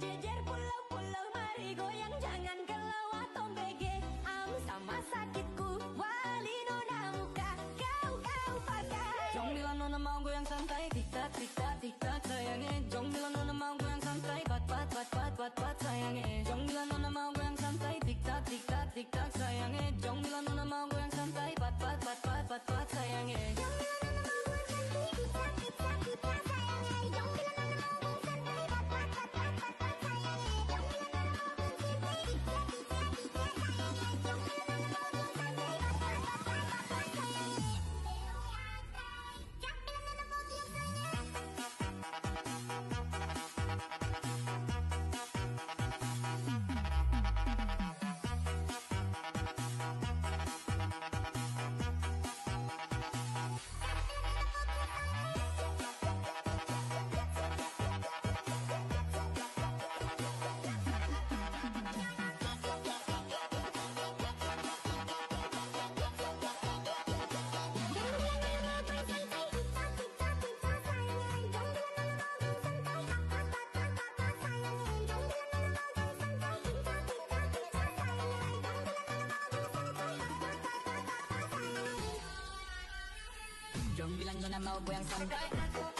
berjejer pulau-pulau, mari goyang jangan kelewat tombege. Am sama sakitku, wali nona muka, kau pakai. Jong bilang nona mau goyang santai, tik tak sayangnya. Jong bilang nona mau goyang santai, pat sayangnya. Jong bilang nona mau goyang santai, tik tak sayangnya. Jong bilang nona mau goyang santai, pat sayangnya. Jong bilang nona mau goyang santai, tik tak sayangnya. Jong bilang nona mau goyang santai, pat sayangnya. Jong bilang nona mau goyang santai, tik tak sayangnya. Jong bilang nona mau goyang santai, pat sayangnya. Jong bilang nona mau goyang santai. Jong bilang nona mau goyang santai.